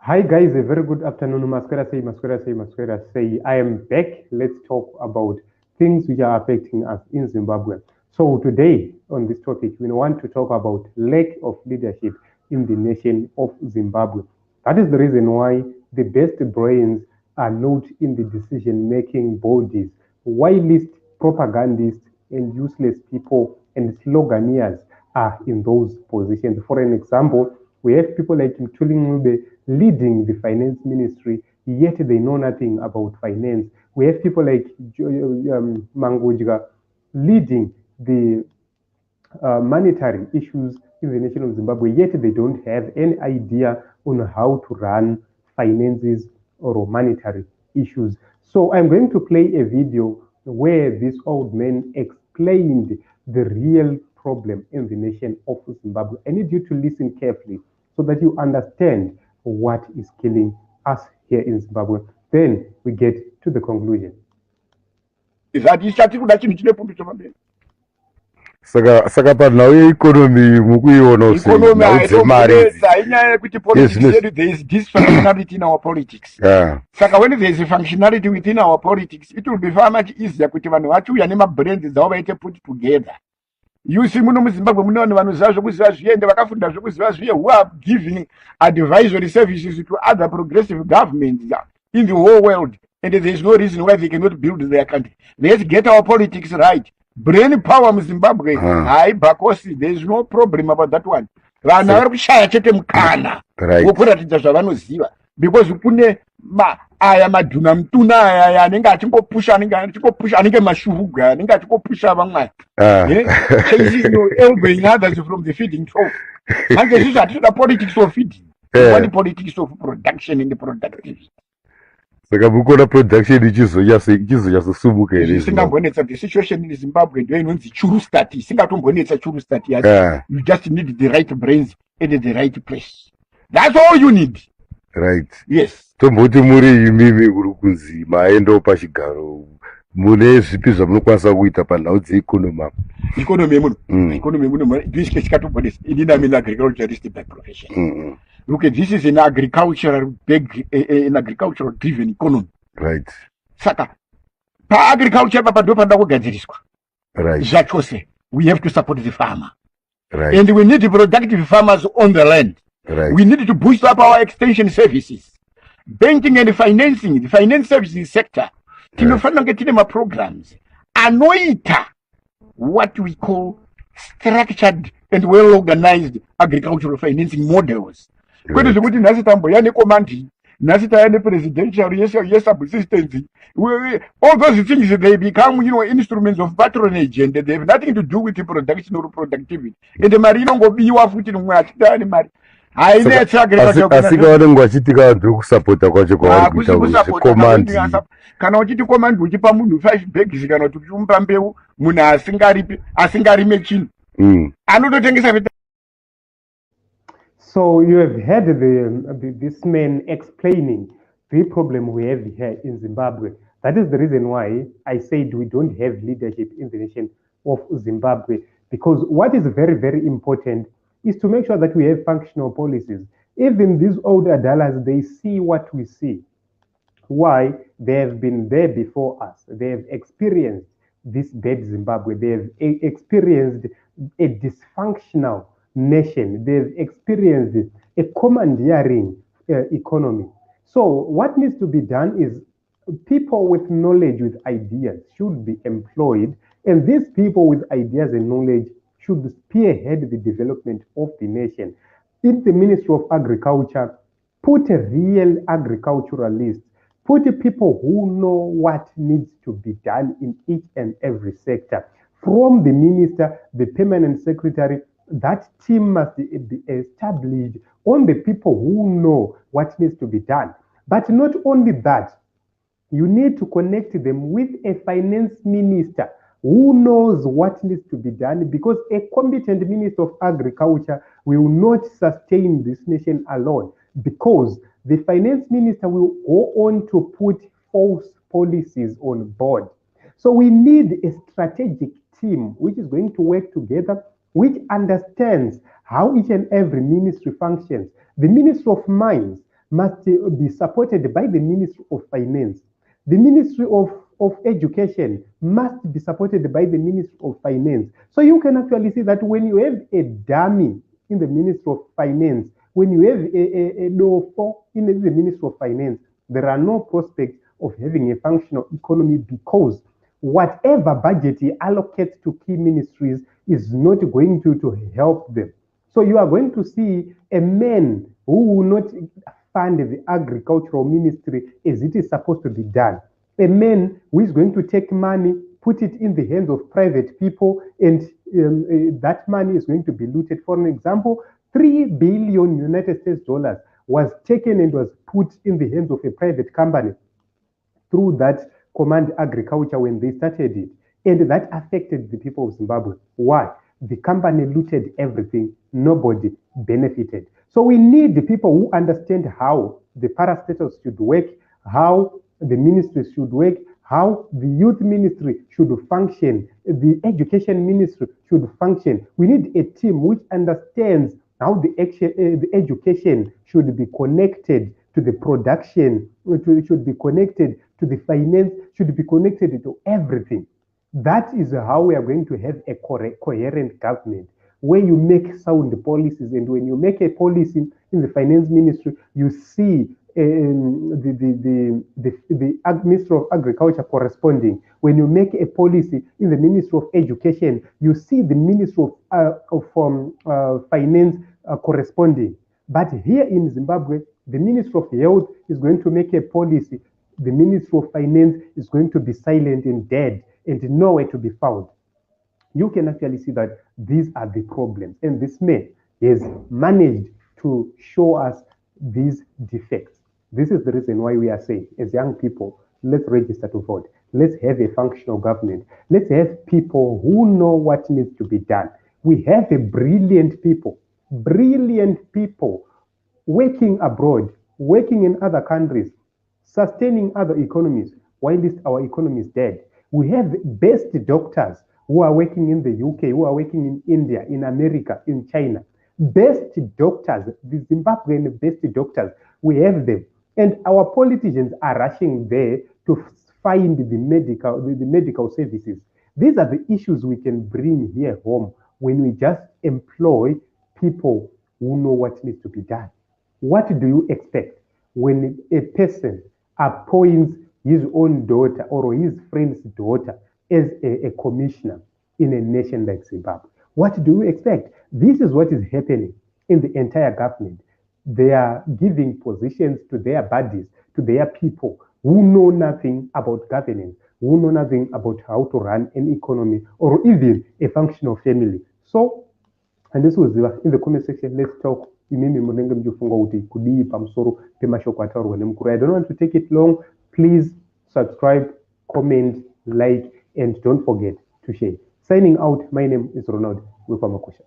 Hi guys, a very good afternoon. Masquera say. I am back. Let's talk about things which are affecting us in Zimbabwe. So today on this topic, we want to talk about lack of leadership in the nation of Zimbabwe. That is the reason why the best brains are not in the decision-making bodies. Whilst propagandists and useless people and sloganeers are in those positions. For an example, we have people like Mtuli leading the finance ministry, yet they know nothing about finance. We have people like Mnangagwa leading the monetary issues in the nation of Zimbabwe, yet they don't have any idea on how to run finances or monetary issues. So I'm going to play a video where this old man explained the real problem in the nation of Zimbabwe. I need you to listen carefully so that you understand what is killing us here in Zimbabwe. Then we get to the conclusion. Saka panhau yeikonomi mukuiona there is dysfunctionality in our politics. Saka when there is a functionality within our politics, it will be far much easier kuti vanhu vachiuya nemabrains dzavo vaite put together. You see, muno muZimbabwe muno vanhu vanoziva zvokuziva zviende vakafunda zvokuziva zviye who are giving advisory services to other progressive governments in the whole world, and there is no reason why they cannot build their country. Let's get our politics right. Brain power muZimbabwe high bakosi, there is no problem about that one. Vanhu vari kushaya chete mukana wokuratidza zvavanoziva, because kune aya madhuna mutuna aya anenge achingopusha anenge mashuruga anenge achingopusha vamwe elbowing others from the feeding trough. Manje izvizvi hatitoda politics of feeding, what the politics of production and the productivity. Saka mukuona production ichizonyasosumuka here. Isingambonetsa the situation in Zimbabwe ndio inonzi churu stat, isingatombonetsa churu stat yasi. You just need the right brains at the right place. That's all you need. Right. Yes. Tomboti muri imimi kuri kunzi maendo pachigaro mune zvipi zvamunokwanisa kuita panhau dzeikonomi apo? Ikonomi muno ndisike chikatombonetsa. Inini am an agriculturist by profession. Look at this is an agricultural driven economy. Right. Saka pa agriculture papa ndo panda kugadziriswa. Right. Zvachose we have to support the farmer. Right. And we need productive farmers on the land. Right. We need to boost up our extension services, banking and financing, the finance services sector. Tinofanira kunge tine programs anoita what we call structured and well organized agricultural financing models. Kwete zvekuti nhasi tamboya nekomandi, nhasi taya nepresidential subsistence, all those things they become, instruments of patronage, and they have nothing to do with the production or productivity. And mari inongobiwa futi nomwe achitaya nemari. Asika vanenge vachitika vanhu vekusapota kwacho kwavari kuita komandi. Kana uchiti komandi uchipa munhu 5 bags kana kuti uchimupa mbeu munhu asingarime chinhu anototengesa. So you have heard this man explaining the problem we have here in Zimbabwe. That is the reason why I said we don't have leadership in the nation of Zimbabwe, because what is very, very important is to make sure that we have functional policies. Even these old adalas, they see what we see. Why? They have been there before us. They have experienced this bad Zimbabwe. They have experienced a dysfunctional nation. They've experienced a commandeering economy. So what needs to be done is people with knowledge, with ideas should be employed, and these people with ideas and knowledge should spearhead the development of the nation. In the Ministry of Agriculture, put a real agriculturalist, put people who know what needs to be done in each and every sector. From the minister, the permanent secretary, that team must be established on the people who know what needs to be done. But not only that, you need to connect them with a finance minister who knows what needs to be done, because a competent minister of agriculture will not sustain this nation alone, because the finance minister will go on to put false policies on board. So we need a strategic team which is going to work together, which understands how each and every ministry functions. The Ministry of Mines, must be supported by the Ministry of Finance. The Ministry of Education must be supported by the Ministry of Finance. So you can actually see that when you have a dummy in the Ministry of Finance, when you have a DOFO in the Ministry of Finance, there are no prospects of having a functional economy, because whatever budget he allocates to key ministries is not going to help them. So you are going to see a man who will not fund the agricultural ministry as it is supposed to be done. A man who is going to take money, put it in the hands of private people, and that money is going to be looted. For an example, $3 billion United States dollars was taken and was put in the hands of a private company through that Command Agriculture when they started it. And that affected the people of Zimbabwe. Why? The company looted everything. Nobody benefited. So we need the people who understand how the parastatals should work, how the ministry should work, how the youth ministry should function, the education ministry should function. We need a team which understands how the education should be connected to the production, should be connected to the finance, should be connected to everything. That is how we are going to have a coherent government, where you make sound policies. And when you make a policy in the finance ministry, you see the Ministry of Agriculture corresponding. When you make a policy in the Ministry of Education, you see the Ministry of Finance corresponding. But here in Zimbabwe, the Ministry of Health is going to make a policy. The Ministry of Finance is going to be silent and dead and nowhere to be found. You can actually see that these are the problems. And this man has managed to show us these defects. This is the reason why we are saying, as young people, let's register to vote. Let's have a functional government. Let's have people who know what needs to be done. We have a brilliant people working abroad, working in other countries, sustaining other economies, while our economy is dead. We have best doctors who are working in the UK, who are working in India, in America, in China. Best doctors, the Zimbabwean best doctors, we have them. And our politicians are rushing there to find the medical services. These are the issues we can bring here home when we just employ people who know what needs to be done. What do you expect when a person appoints his own daughter or his friend's daughter as a commissioner in a nation like Zimbabwe? What do you expect? This is what is happening in the entire government. They are giving positions to their buddies, to their people who know nothing about governance, who know nothing about how to run an economy or even a functional family. So, and this was in the comment section, let's talk. I don't want to take it long. Please subscribe, comment, like, and don't forget to share. Signing out, my name is Ronald Wipamakusha.